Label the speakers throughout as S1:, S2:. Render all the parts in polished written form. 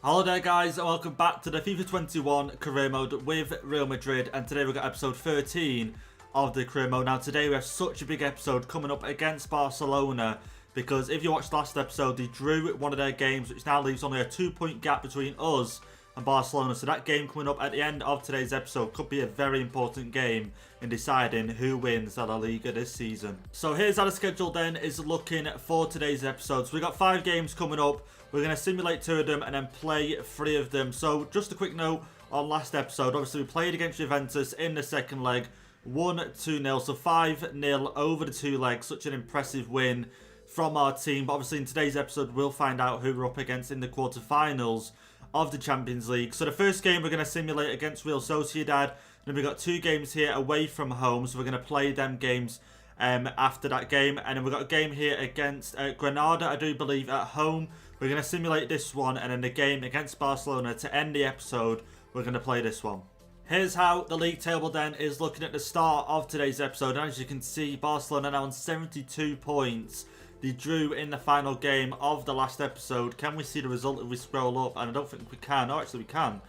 S1: Hello there guys and welcome back to the FIFA 21 career mode with Real Madrid, and today we've got episode 13 of the career mode. Now today we have such a big episode coming up against Barcelona, because if you watched last episode they drew one of their games, which now leaves only a 2-point gap between us and Barcelona. So that game coming up at the end of today's episode could be a very important game in deciding who wins La Liga this season. So here's how the schedule then is looking for today's episode. So we've got 5 games coming up. We're going to simulate 2 of them and then play 3 of them. So just a quick note on last episode. Obviously we played against Juventus in the second leg. Won 2-0. So 5-0 over the 2 legs. Such an impressive win from our team. But obviously in today's episode we'll find out who we're up against in the quarterfinals of the Champions League. So the first game we're going to simulate against Real Sociedad. Then we've got 2 games here away from home. So we're going to play them games after that game. And then we've got a game here against Granada, I do believe, at home. We're going to simulate this one, and then the game against Barcelona to end the episode, we're going to play this one. Here's how the league table then is looking at the start of today's episode. And as you can see, Barcelona now on 72 points. They drew in the final game of the last episode. Can we see the result if we scroll up? And I don't think we can. Oh, actually we can.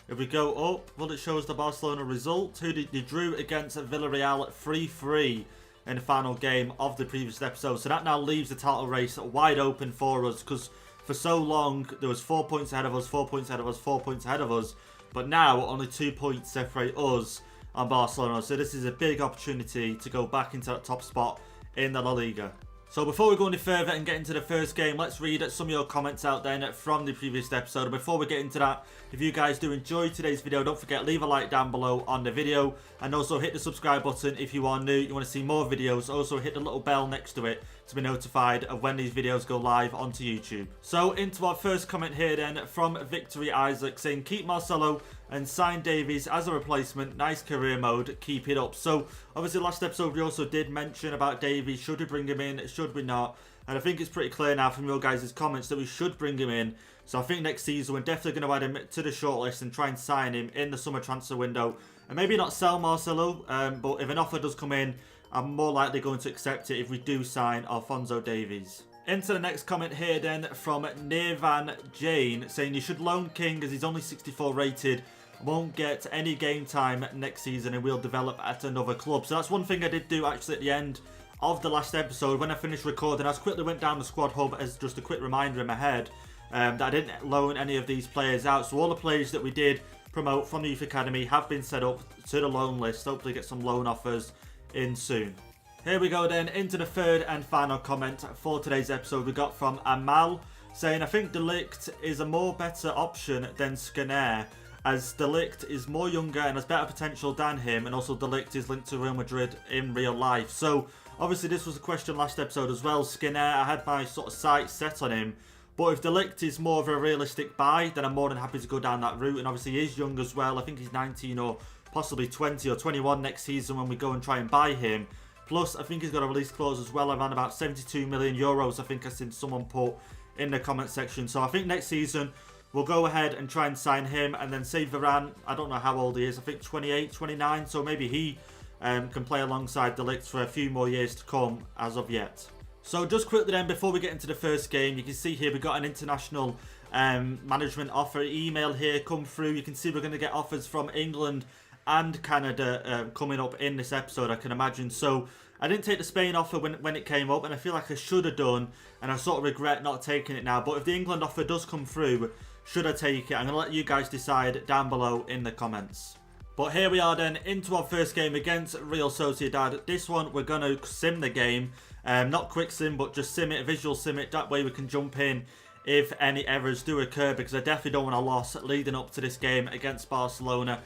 S1: If we go up, well, it shows the Barcelona result. They drew against Villarreal 3-3 in the final game of the previous episode. So that now leaves the title race wide open for us, because for so long there was 4 points ahead of us, 4 points ahead of us, 4 points ahead of us. But now only 2 points separate us and Barcelona. So this is a big opportunity to go back into that top spot in the La Liga. So before we go any further and get into the first game, let's read some of your comments out then from the previous episode. And before we get into that, if you guys do enjoy today's video, don't forget, leave a like down below on the video. And also hit the subscribe button if you are new, you want to see more videos. Also hit the little bell next to it to be notified of when these videos go live onto YouTube. So into our first comment here then from Victory Isaac, saying keep Marcelo and sign Davies as a replacement. Nice career mode, keep it up. So obviously last episode we also did mention about Davies. Should we bring him in? Should we not? And I think it's pretty clear now from your guys' comments that we should bring him in. So I think next season we're definitely going to add him to the shortlist and try and sign him in the summer transfer window. And maybe not sell Marcelo, but if an offer does come in, I'm more likely going to accept it if we do sign Alphonso Davies. Into the next comment here then from Nirvan Jane, saying you should loan King as he's only 64 rated. Won't get any game time next season and will develop at another club. So that's one thing I did do actually at the end of the last episode. When I finished recording, I just quickly went down the squad hub as just a quick reminder in my head that I didn't loan any of these players out. So all the players that we did promote from the Youth Academy have been set up to the loan list. Hopefully get some loan offers in soon. Here we go then into the third and final comment for today's episode. We got from Amal, saying I think De Ligt is a more better option than Skinner, as De Ligt is more younger and has better potential than him, and also De Ligt is linked to Real Madrid in real life. So obviously this was a question last episode as well. Skinner, I had my sort of sights set on him, but if De Ligt is more of a realistic buy, then I'm more than happy to go down that route. And obviously he is young as well. I think he's 19 or possibly 20 or 21 next season when we go and try and buy him. Plus I think he's got a release clause as well around about 72 million euros. I think I seen someone put in the comment section. So I think next season we'll go ahead and try and sign him, and then say Varane, I don't know how old he is, I think 28, 29, so maybe he can play alongside De Ligt for a few more years to come as of yet. So just quickly then, before we get into the first game, you can see here we've got an international management offer email here come through. You can see we're going to get offers from England and Canada coming up in this episode, I can imagine. So I didn't take the Spain offer when it came up, and I feel like I should have done, and I sort of regret not taking it now. But if the England offer does come through, should I take it? I'm going to let you guys decide down below in the comments. But here we are then into our first game against Real Sociedad. This one we're going to sim the game. Not quick sim, but just sim it, visual sim it. That way we can jump in if any errors do occur, because I definitely don't want a loss leading up to this game against Barcelona.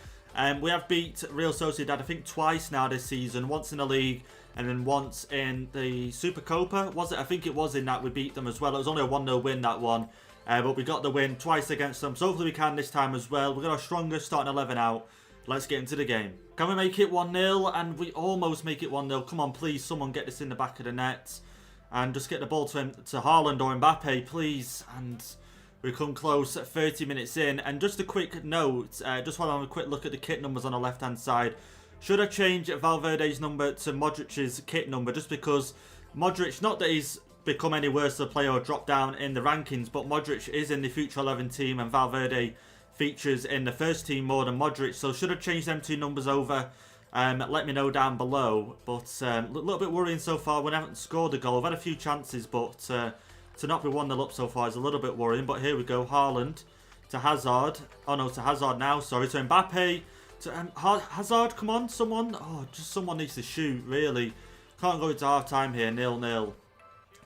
S1: We have beat Real Sociedad I think twice now this season. Once in the league and then once in the Supercopa. Was it? I think it was in that we beat them as well. It was only a 1-0 win, that one. But we got the win twice against them. So hopefully we can this time as well. We've got our strongest starting 11 out. Let's get into the game. Can we make it 1-0? And we almost make it 1-0. Come on, please. Someone get this in the back of the net. And just get the ball to Haaland or Mbappe, please. And we come close 30 minutes in. And just a quick note, just while I'm a quick look at the kit numbers on the left-hand side. Should I change Valverde's number to Modric's kit number? Just because Modric, not that he's become any worse of a player or drop down in the rankings, but Modric is in the future 11 team and Valverde features in the first team more than Modric, so should have changed them 2 numbers over. Let me know down below, but a little bit worrying so far. We haven't scored a goal. We've had a few chances, but to not be 1-0 up so far is a little bit worrying. But here we go, Haaland to Hazard. Oh no, to Hazard now, sorry, to Mbappe. To Hazard, come on, someone. Oh, just someone needs to shoot, really. Can't go into half-time here, 0-0.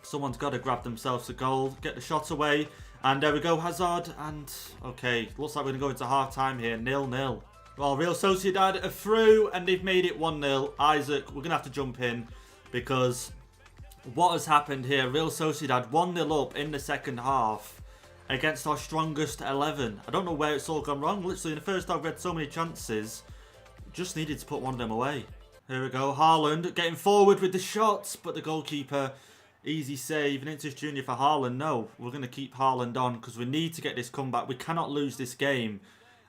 S1: Someone's got to grab themselves a goal, get the shot away. And there we go, Hazard. And, okay, looks like we're going to go into half-time here, 0-0. Well, Real Sociedad are through, and they've made it 1-0. Isaac, we're going to have to jump in, because what has happened here? Real Sociedad 1-0 up in the second half against our strongest 11. I don't know where it's all gone wrong. Literally, in the first half, we had so many chances. Just needed to put one of them away. Here we go. Haaland getting forward with the shots, but the goalkeeper, easy save. Vinicius Jr. for Haaland. No, we're going to keep Haaland on because we need to get this comeback. We cannot lose this game.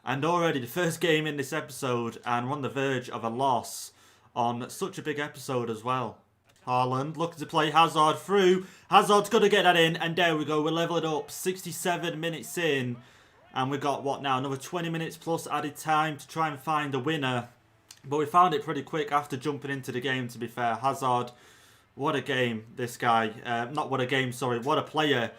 S1: And already the first game in this episode, and we're on the verge of a loss on such a big episode as well. Haaland looking to play Hazard through. Hazard's got to get that in, and there we go. We're leveling up 67 minutes in. And we've got, what now, another 20 minutes plus added time to try and find a winner. But we found it pretty quick after jumping into the game, to be fair. Hazard, what a game, this guy. Not what a game, sorry, what a player.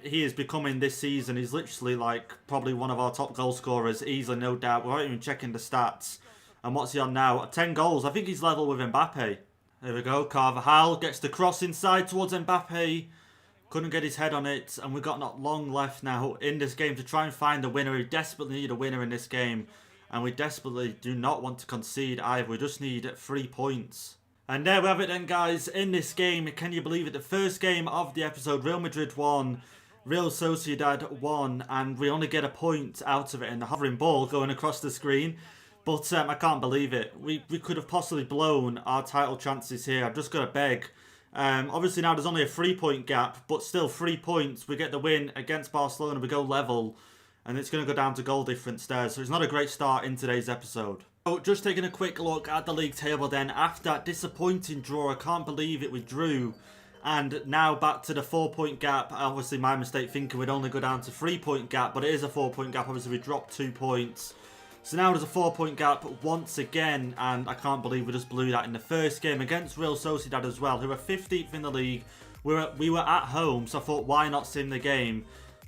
S1: He is becoming this season. He's literally like probably one of our top goal scorers, easily, no doubt. We're not even checking the stats. And what's he on now? 10 goals. I think he's level with Mbappe. There we go. Carvajal gets the cross inside towards Mbappe. Couldn't get his head on it. And we've got not long left now in this game to try and find a winner. We desperately need a winner in this game. And we desperately do not want to concede either. We just need 3 points. And there we have it then, guys. In this game, can you believe it? The first game of the episode, Real Madrid won, Real Sociedad won, and we only get a point out of it in the hovering ball going across the screen. But I can't believe it. We could have possibly blown our title chances here. I've just got to beg. Obviously now there's only a 3-point gap, but still 3 points. We get the win against Barcelona. We go level. And it's going to go down to goal difference there. So it's not a great start in today's episode. So just taking a quick look at the league table then. After that disappointing draw, I can't believe it, we drew. And now back to the 4-point gap. Obviously my mistake thinking we'd only go down to 3-point gap. But it is a 4-point gap. Obviously we dropped 2 points. So now there's a 4-point gap once again. And I can't believe we just blew that in the first game against Real Sociedad as well, who are 15th in the league. We were at home, so I thought, why not sim the game?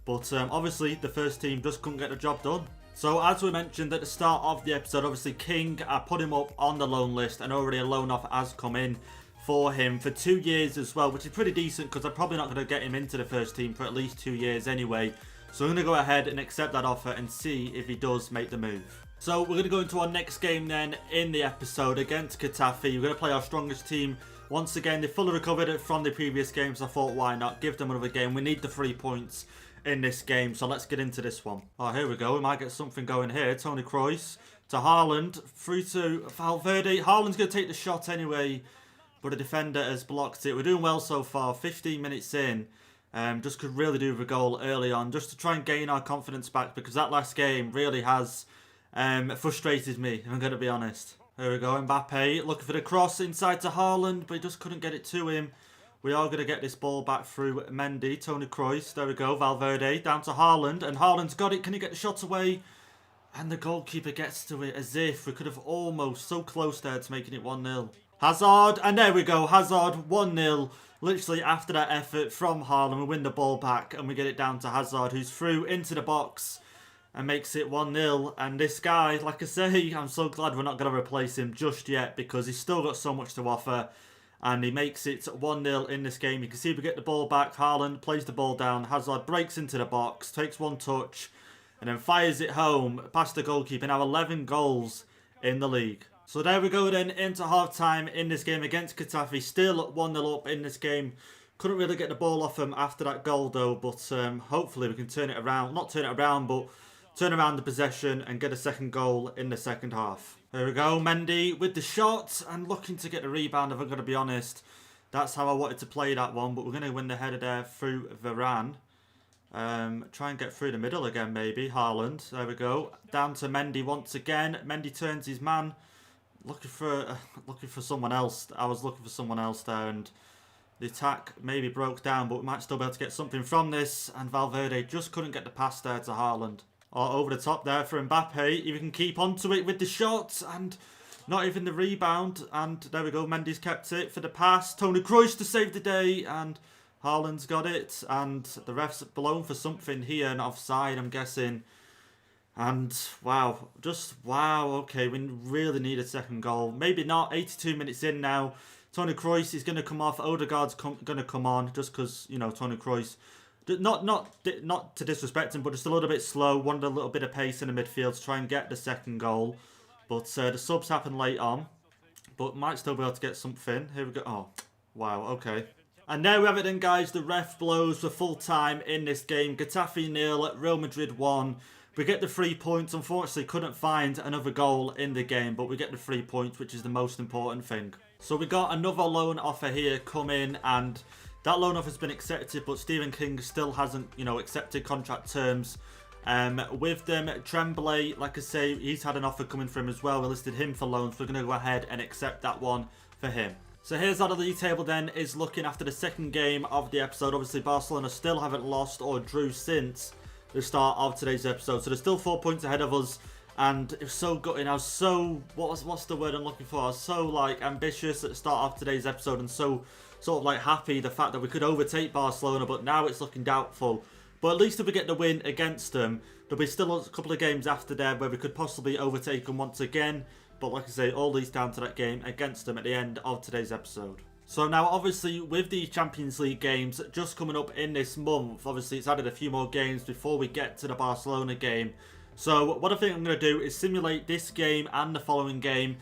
S1: But obviously, the first team just couldn't get the job done. So, as we mentioned at the start of the episode, obviously, King, I put him up on the loan list, and already a loan offer has come in for him for 2 years as well, which is pretty decent because I'm probably not going to get him into the first team for at least 2 years anyway. So, I'm going to go ahead and accept that offer and see if he does make the move. So, we're going to go into our next game then in the episode against Getafe. We're going to play our strongest team. Once again, they fully recovered from the previous games. I thought, why not? Give them another game. We need the 3 points in this game, so let's get into this one. Oh, here we go. We might get something going here. Toni Kroos to Haaland, through to Valverde. Haaland's going to take the shot anyway, but a defender has blocked it. We're doing well so far. 15 minutes in. Just could really do with a goal early on, just to try and gain our confidence back, because that last game really has frustrated me, if I'm going to be honest. Here we go. Mbappe looking for the cross inside to Haaland, but he just couldn't get it to him. We are going to get this ball back through Mendy, Toni Kroos. There we go, Valverde down to Haaland. And Haaland's got it. Can he get the shot away? And the goalkeeper gets to it as if we could have almost so close there to making it 1-0. Hazard, and there we go. Hazard 1-0. Literally after that effort from Haaland, we win the ball back and we get it down to Hazard, who's through into the box and makes it 1-0. And this guy, like I say, I'm so glad we're not going to replace him just yet because he's still got so much to offer. And he makes it 1-0 in this game. You can see we get the ball back. Haaland plays the ball down. Hazard breaks into the box, takes one touch, and then fires it home past the goalkeeper. Now 11 goals in the league. So there we go then, into half-time in this game against Getafe. Still 1-0 up in this game. Couldn't really get the ball off him after that goal though, but hopefully we can turn it around. Not turn it around, but turn around the possession and get a second goal in the second half. There we go, Mendy with the shot and looking to get the rebound, if I'm going to be honest. That's how I wanted to play that one, but we're going to win the header there through Varane. Try and get through the middle again maybe, Haaland. There we go, down to Mendy once again. Mendy turns his man, looking for someone else. I was looking for someone else there and The attack maybe broke down, but we might still be able to get something from this. And Valverde just couldn't get the pass there to Haaland. Oh, over the top there for Mbappe. If he can keep onto it with the shots and not even the rebound. And there we go. Mendy's kept it for the pass. Toni Kroos to save the day. And Haaland's got it. And the ref's blown for something here. And offside, I'm guessing. And wow. Just wow. Okay, we really need a second goal. Maybe not. 82 minutes in now. Toni Kroos is going to come off. Odegaard's going to come on just because, you know, Toni Kroos, not to disrespect him, but just a little bit slow. Wanted a little bit of pace in the midfield to try and get the second goal. But the subs happen late on. But might still be able to get something. Here we go. Oh, wow. Okay. And there we have it then, guys. The ref blows for full time in this game. Getafe 0, Real Madrid 1. We get the 3 points. Unfortunately, couldn't find another goal in the game. But we get the 3 points, which is the most important thing. So we got another loan offer here come in, and that loan offer has been accepted, but Stephen King still hasn't, you know, accepted contract terms with them. Tremblay, like I say, he's had an offer coming for him as well. We listed him for loans. We're going to go ahead and accept that one for him. So here's how the league table then is looking after the second game of the episode. Obviously, Barcelona still haven't lost or drew since the start of today's episode. So there's still 4 points ahead of us. And it was so gutting. I was so, what's the word I'm looking for? I was so like ambitious at the start of today's episode and so sort of like happy the fact that we could overtake Barcelona, but now it's looking doubtful. But at least if we get the win against them, there'll be still a couple of games after there where we could possibly overtake them once again. But like I say, all these down to that game against them at the end of today's episode. So now obviously with the Champions League games just coming up in this month, obviously it's added a few more games before we get to the Barcelona game. So what I think I'm going to do is simulate this game and the following game.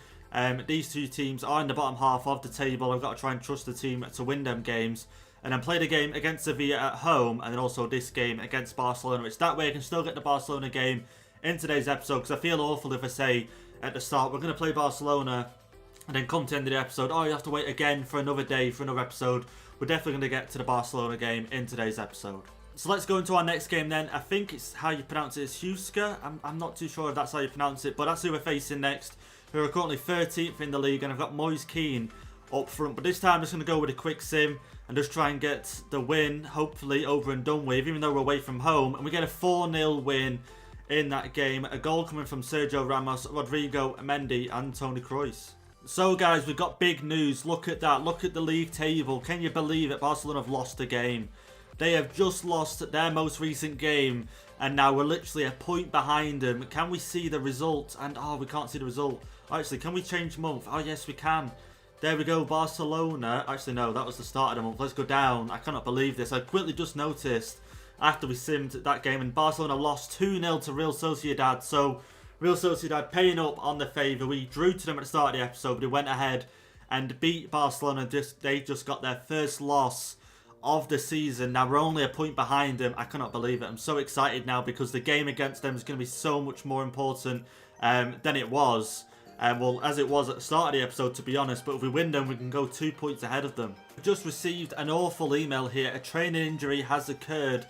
S1: These two teams are in the bottom half of the table. I've got to try and trust the team to win them games. And then play the game against Sevilla at home. And then also this game against Barcelona. It's that way I can still get the Barcelona game in today's episode. Because I feel awful if I say at the start we're going to play Barcelona. And then come to the end of the episode, oh, you have to wait again for another day, for another episode. We're definitely going to get to the Barcelona game in today's episode. So let's go into our next game then. I think it's how you pronounce it is Huska. I'm not too sure if that's how you pronounce it, but that's who we're facing next. Who are currently 13th in the league, and I've got Moise Keane up front. But this time I'm just going to go with a quick sim and just try and get the win, hopefully over and done with, even though we're away from home. And we get a 4-0 win in that game. A goal coming from Sergio Ramos, Rodrigo, Mendy and Toni Kroos. So guys, we've got big news. Look at that. Look at the league table. Can you believe it? Barcelona have lost a game. They have just lost their most recent game, and now we're literally a point behind them. Can we see the result? And, oh, we can't see the result. Actually, can we change month? Oh, yes, we can. There we go, Barcelona. Actually, no, that was the start of the month. Let's go down. I cannot believe this. I quickly just noticed after we simmed that game, and Barcelona lost 2-0 to Real Sociedad. So, Real Sociedad paying up on the favour. We drew to them at the start of the episode, but they went ahead and beat Barcelona. They just got their first loss of the season. Now we're only a point behind them. I cannot believe it. I'm so excited now because the game against them is going to be so much more important than it was. Well, as it was at the start of the episode, to be honest. But if we win them, we can go 2 points ahead of them. I've just received an awful email here. A training injury has occurred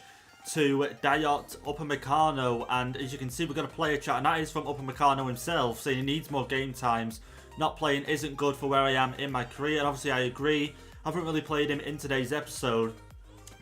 S1: to Dayot Upamecano, and as you can see, we've got a player chat, and that is from Upamecano himself, saying he needs more game times. Not playing isn't good for where I am in my career, and obviously I agree. I haven't really played him in today's episode,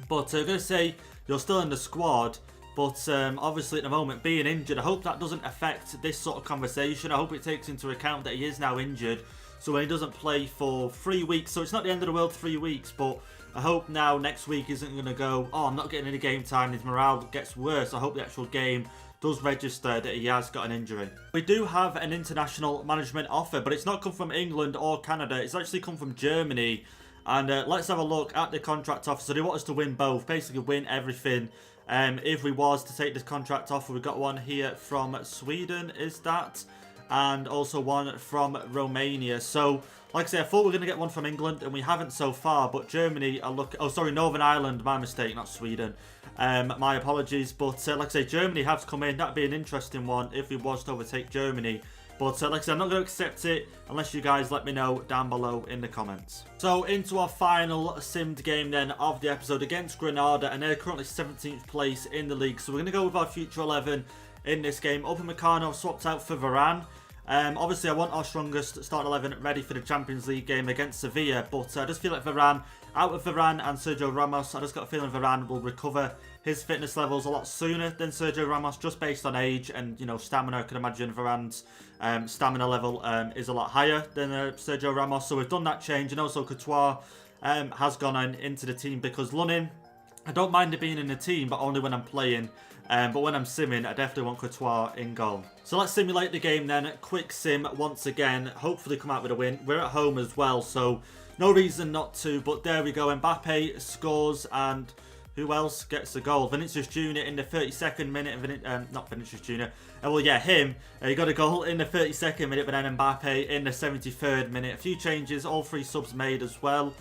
S1: but I'm going to say you're still in the squad, but obviously at the moment being injured, I hope that doesn't affect this sort of conversation. I hope it takes into account that he is now injured, so when he doesn't play for 3 weeks, so it's not the end of the world 3 weeks, but I hope now next week isn't going to go, oh, I'm not getting any game time, his morale gets worse. I hope the actual game does register that he has got an injury. We do have an international management offer, but it's not come from England or Canada. It's actually come from Germany. And let's have a look at the contract offer. So they want us to win both, basically win everything. If we was to take this contract offer, we've got one here from Sweden, is that? And also one from Romania. So, like I say, I thought we were going to get one from England, and we haven't so far. But Germany are looking... Oh, sorry, Northern Ireland. My mistake, not Sweden. My apologies. But, like I say, Germany has come in. That'd be an interesting one if we was to overtake Germany. But, like I said, I'm not going to accept it unless you guys let me know down below in the comments. So, into our final simmed game then of the episode against Granada. And they're currently 17th place in the league. So, we're going to go with our future 11 in this game. Upamecano swapped out for Varane. Obviously, I want our strongest starting 11 ready for the Champions League game against Sevilla, but I just feel like Varane, out of Varane and Sergio Ramos, I just got a feeling Varane will recover his fitness levels a lot sooner than Sergio Ramos, just based on age and, you know, stamina. I can imagine Varane's stamina level is a lot higher than Sergio Ramos, so we've done that change. And also Courtois has gone into the team because Lunin, I don't mind it being in the team, but only when I'm playing. But when I'm simming, I definitely want Courtois in goal. So let's simulate the game then. Quick sim once again. Hopefully come out with a win. We're at home as well, so no reason not to. But there we go. Mbappe scores, and who else gets a goal? Vinicius Jr. in the 32nd minute. Not Vinicius Jr. Well, yeah, him. He got a goal in the 32nd minute, but then Mbappe in the 73rd minute. A few changes. All 3 subs made as well.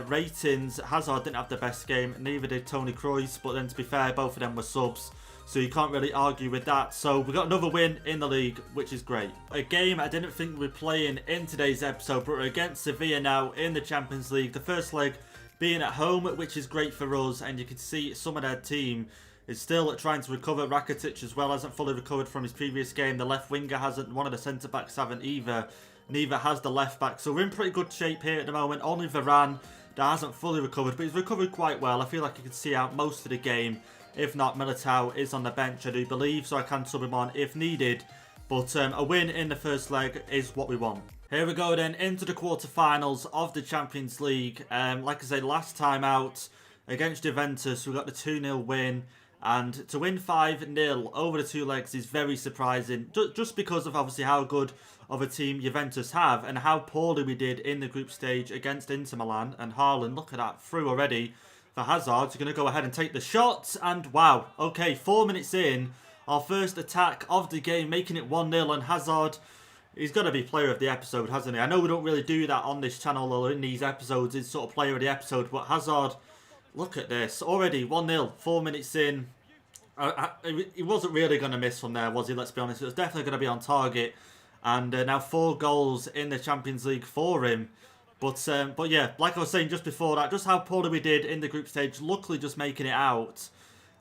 S1: Ratings, Hazard didn't have the best game, neither did Toni Kroos, but then to be fair, both of them were subs, so you can't really argue with that. So we got another win in the league, which is great. A game I didn't think we'd playing in today's episode, but we're against Sevilla now in the Champions League. The first leg being at home, which is great for us, and you can see some of their team is still trying to recover. Rakitic as well hasn't fully recovered from his previous game. The left winger hasn't, one of the centre-backs haven't either. Neither has the left back. So we're in pretty good shape here at the moment. Only Varane that hasn't fully recovered, but he's recovered quite well. I feel like he can see out most of the game. If not, Militao is on the bench, I do believe, so I can sub him on if needed. But a win in the first leg is what we want. Here we go then, into the quarterfinals of the Champions League. Like I said, last time out against Juventus, we got the 2-0 win. And to win 5-0 over the 2 legs is very surprising, just because of obviously how good of a team Juventus have and how poorly we did in the group stage against Inter Milan. And Haaland, look at that, through already for Hazard. He's going to go ahead and take the shot. And wow, okay, 4 minutes in, our first attack of the game, making it 1-0. And Hazard, he's got to be player of the episode, hasn't he? I know we don't really do that on this channel or in these episodes, it's sort of player of the episode, but Hazard, look at this, already 1-0, 4 minutes in. He wasn't really going to miss from there, was he? Let's be honest. It was definitely going to be on target. And now 4 goals in the Champions League for him. But yeah, like I was saying just before that, just how poorly we did in the group stage. Luckily just making it out.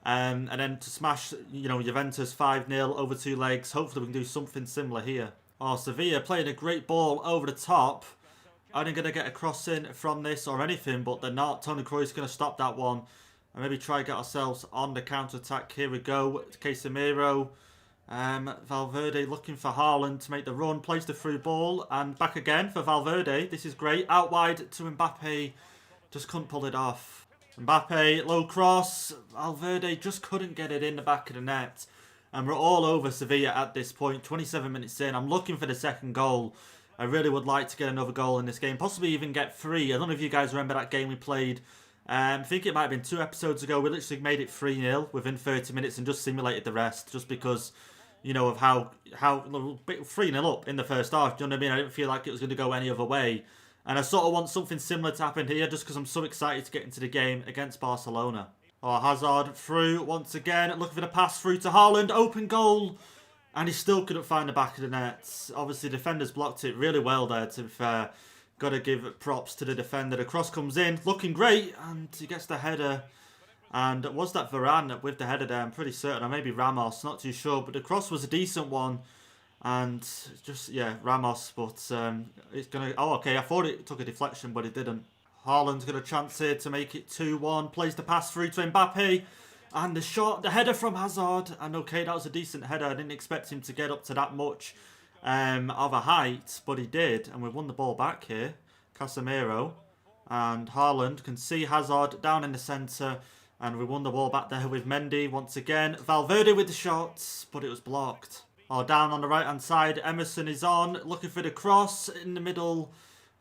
S1: And then to smash, you know, Juventus 5-0 over 2 legs. Hopefully we can do something similar here. Oh, Sevilla playing a great ball over the top. Are they going to get a cross in from this or anything? But they're not. Toni Kroos is going to stop that one. And maybe try and get ourselves on the counter-attack. Here we go. Casemiro. Valverde looking for Haaland to make the run. Plays the through ball. And back again for Valverde. This is great. Out wide to Mbappe. Just couldn't pull it off. Mbappe, low cross. Valverde just couldn't get it in the back of the net. And we're all over Sevilla at this point. 27 minutes in. I'm looking for the second goal. I really would like to get another goal in this game. Possibly even get 3. I don't know if you guys remember that game we played. I think it might have been 2 episodes ago. We literally made it 3-0 within 30 minutes and just simulated the rest. Just because, you know, of how 3-0 up in the first half. Do you know what I mean? I didn't feel like it was going to go any other way. And I sort of want something similar to happen here just because I'm so excited to get into the game against Barcelona. Oh, Hazard through once again. Looking for the pass through to Haaland. Open goal. And he still couldn't find the back of the net. Obviously, defenders blocked it really well there, to be fair. Got to give props to the defender. The cross comes in, looking great, and he gets the header. And was that Varane with the header there? I'm pretty certain, or maybe Ramos, not too sure. But the cross was a decent one, and just, yeah, Ramos. But it's going to, oh, okay, I thought it took a deflection, but it didn't. Haaland's got a chance here to make it 2-1. Plays the pass through to Mbappe. And the shot, the header from Hazard. And okay, that was a decent header. I didn't expect him to get up to that much of a height, but he did, and we've won the ball back here. Casemiro and Haaland can see Hazard down in the centre, and we won the ball back there with Mendy once again. Valverde with the shots, but it was blocked. Oh, down on the right hand side, Emerson is on, looking for the cross in the middle,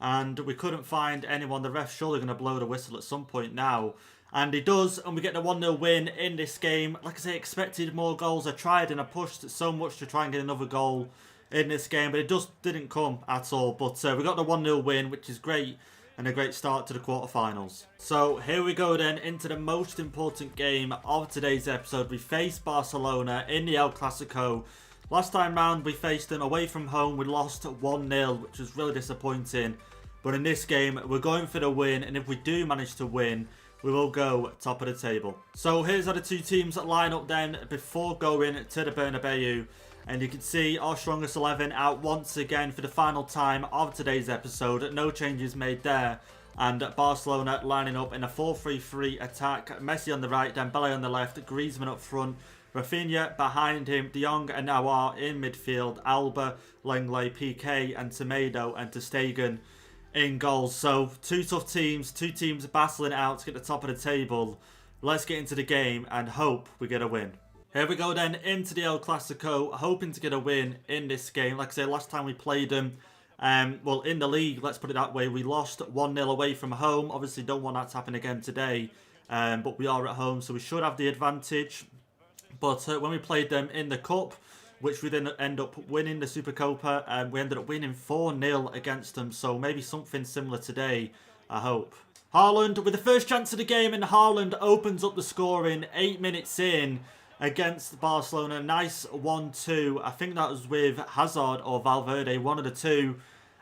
S1: and we couldn't find anyone. The ref's surely going to blow the whistle at some point now. And he does, and we get the 1-0 win in this game. Like I say, expected more goals. I tried and I pushed so much to try and get another goal in this game, but it just didn't come at all. But we got the 1-0 win, which is great, and a great start to the quarterfinals. So here we go then into the most important game of today's episode. We face Barcelona in the El Clásico. Last time round we faced them away from home. We lost 1-0, which was really disappointing. But in this game, we're going for the win, and if we do manage to win, we will go top of the table. So here's how the two teams line up then before going to the Bernabeu. And you can see our strongest 11 out once again for the final time of today's episode. No changes made there. And Barcelona lining up in a 4-3-3 attack. Messi on the right, Dembele on the left, Griezmann up front, Rafinha behind him, De Jong and Aouar in midfield, Alba, Lenglet, Piqué and Tomato and ter Stegen in goals. So two tough teams, two teams battling it out to get the top of the table. Let's get into the game and hope we get a win. Here we go then into the El Clásico, hoping to get a win in this game. Like I said, last time we played them, well, in the league, let's put it that way, we lost 1-0 away from home. Obviously, don't want that to happen again today, but we are at home, so we should have the advantage. But when we played them in the Cup, which we then end up winning the Supercopa, we ended up winning 4-0 against them, so maybe something similar today, I hope. Haaland with the first chance of the game, and Haaland opens up the scoring 8 minutes in against Barcelona. Nice 1-2. I think that was with Hazard or Valverde, one of the two.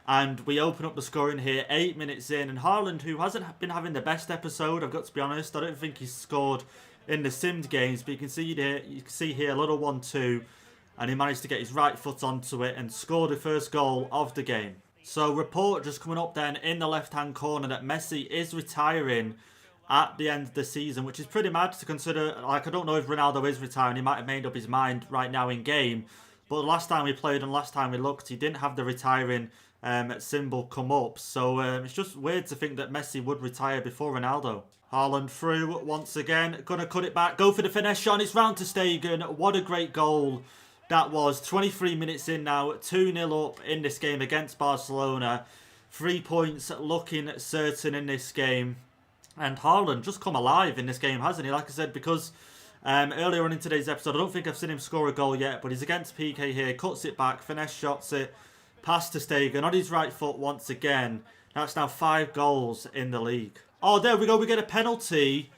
S1: And we open up the scoring here 8 minutes in. And Haaland, who hasn't been having the best episode, I've got to be honest. I don't think he's scored in the simmed games. But you can see here a little 1-2. And he managed to get his right foot onto it and score the first goal of the game. So report just coming up then in the left-hand corner that Messi is retiring at the end of the season, which is pretty mad to consider. Like, I don't know if Ronaldo is retiring. He might have made up his mind right now in game. But the last time we played and last time we looked, he didn't have the retiring symbol come up. So it's just weird to think that Messi would retire before Ronaldo. Haaland through once again. Gonna cut it back. Go for the finesse shot. It's round to Stegen. What a great goal that was. 23 minutes in now. 2-0 up in this game against Barcelona. 3 points looking certain in this game. And Haaland just come alive in this game, hasn't he? Like I said, because earlier on in today's episode, I don't think I've seen him score a goal yet, but he's against Piqué here, cuts it back, finesse shots it, pass to Stegen on his right foot once again. That's now 5 goals in the league. Oh, there we go. We get a penalty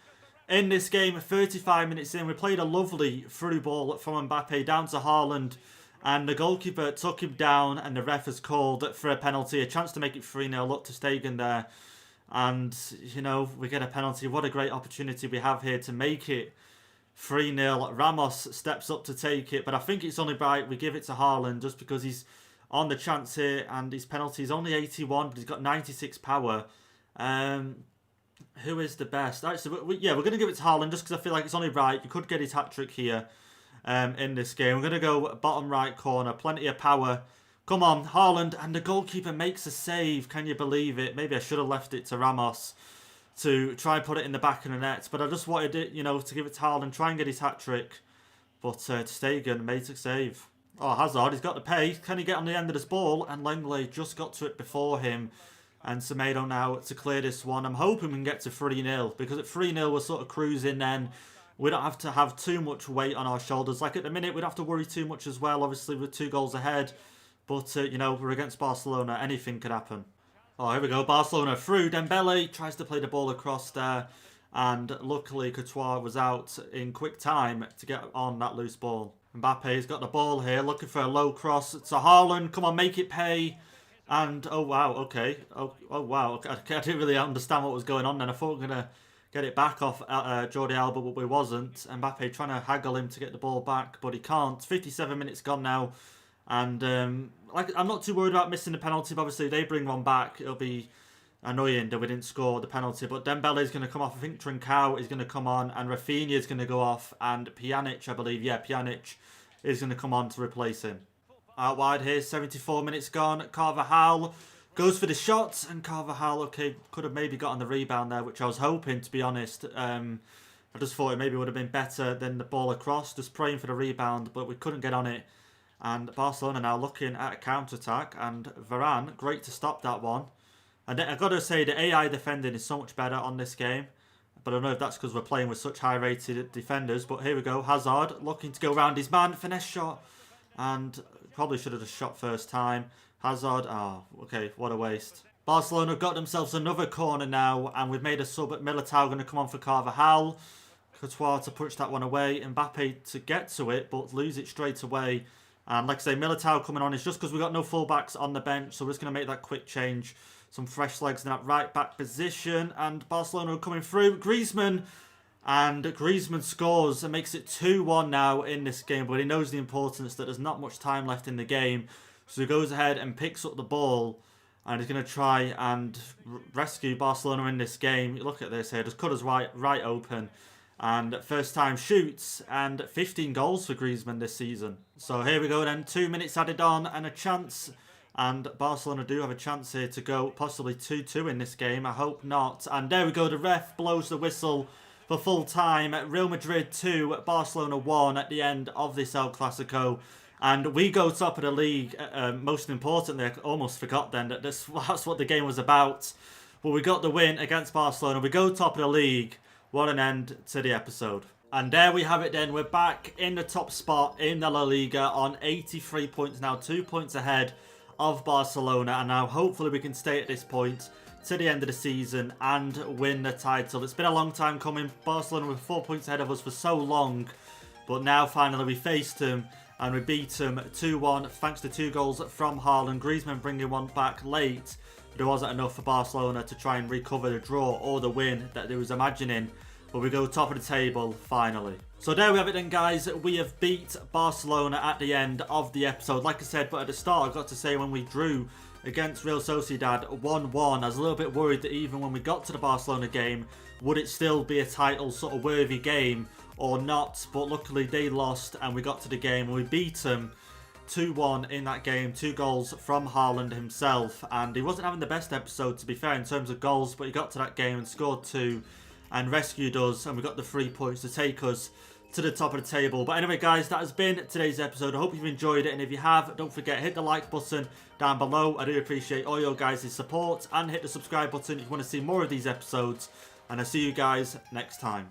S1: in this game 35 minutes in. We played a lovely through ball from Mbappe down to Haaland, and the goalkeeper took him down, and the ref has called for a penalty. A chance to make it 3-0 up to Stegen there. And, you know, we get a penalty. What a great opportunity we have here to make it 3-0. Ramos steps up to take it. But I think it's only right we give it to Haaland just because he's on the chance here. And his penalty is only 81, but he's got 96 power. Who is the best? Actually, we're going to give it to Haaland just because I feel like it's only right. You could get his hat-trick here in this game. We're going to go bottom right corner. Plenty of power. Come on, Haaland, and the goalkeeper makes a save. Can you believe it? Maybe I should have left it to Ramos to try and put it in the back of the net. But I just wanted it, you know, to give it to Haaland, try and get his hat-trick. But ter Stegen made a save. Oh, Hazard, he's got the pace. Can he get on the end of this ball? And Lenglet just got to it before him. And Tomato now to clear this one. I'm hoping we can get to 3-0. Because at 3-0, we're sort of cruising then. We don't have to have too much weight on our shoulders. Like at the minute, we don't have to worry too much as well. Obviously, we're 2 goals ahead. But, you know, we're against Barcelona. Anything could happen. Oh, here we go. Barcelona through. Dembele tries to play the ball across there. And luckily, Courtois was out in quick time to get on that loose ball. Mbappe's got the ball here. Looking for a low cross to Haaland. Come on, make it pay. And, oh, wow. Okay. Oh wow. I didn't really understand what was going on then. I thought we were going to get it back off Jordi Alba, but we wasn't. Mbappe trying to haggle him to get the ball back, but he can't. 57 minutes gone now. And I'm not too worried about missing the penalty. But obviously, they bring one back. It'll be annoying that we didn't score the penalty. But Dembele is going to come off. I think Trincao is going to come on. And Rafinha is going to go off. And Pjanic, I believe. Yeah, Pjanic is going to come on to replace him. Out wide here. 74 minutes gone. Carvajal goes for the shot. And Carvajal, okay, could have maybe gotten the rebound there, which I was hoping, to be honest. I just thought it maybe would have been better than the ball across. Just praying for the rebound, but we couldn't get on it. And Barcelona now looking at a counter-attack. And Varane, great to stop that one. And I've got to say, the AI defending is so much better on this game. But I don't know if that's because we're playing with such high-rated defenders. But here we go. Hazard looking to go around his man. Finesse shot. And probably should have just shot first time. Hazard. Oh, okay. What a waste. Barcelona have got themselves another corner now. And we've made a sub at Militao going to come on for Carvajal. Courtois to punch that one away. Mbappe to get to it, but lose it straight away. And like I say, Militao coming on is just because we've got no fullbacks on the bench. So we're just going to make that quick change. Some fresh legs in that right back position. And Barcelona are coming through. Griezmann. And Griezmann scores and makes it 2-1 now in this game. But he knows the importance that there's not much time left in the game. So he goes ahead and picks up the ball. And he's going to try and rescue Barcelona in this game. Look at this here. Just cut us right open. And first time shoots. And 15 goals for Griezmann this season. So here we go then. 2 minutes added on and a chance. And Barcelona do have a chance here to go possibly 2-2 in this game. I hope not. And there we go. The ref blows the whistle for full time. Real Madrid 2, Barcelona 1 at the end of this El Clásico. And we go top of the league. Most importantly, I almost forgot then that that's what the game was about. But we got the win against Barcelona. We go top of the league. What an end to the episode. And there we have it then. We're back in the top spot in the La Liga on 83 points now. 2 points ahead of Barcelona. And now hopefully we can stay at this point to the end of the season and win the title. It's been a long time coming. Barcelona were 4 points ahead of us for so long. But now finally we faced them. And we beat them 2-1 thanks to 2 goals from Haaland. Griezmann bringing one back late. But it wasn't enough for Barcelona to try and recover the draw or the win that they was imagining. But we go top of the table finally. So there we have it then, guys. We have beat Barcelona at the end of the episode. Like I said, but at the start I got to say when we drew against Real Sociedad 1-1, I was a little bit worried that even when we got to the Barcelona game, would it still be a title sort of worthy game or not? But luckily they lost and we got to the game and we beat them 2-1 in that game. 2 goals from Haaland himself, and he wasn't having the best episode to be fair in terms of goals, but he got to that game and scored 2 and rescued us, and we got the 3 points to take us to the top of the table. But anyway, guys, that has been today's episode. I hope you've enjoyed it, and if you have, don't forget, hit the like button down below. I do appreciate all your guys' support, and hit the subscribe button if you want to see more of these episodes, and I'll see you guys next time.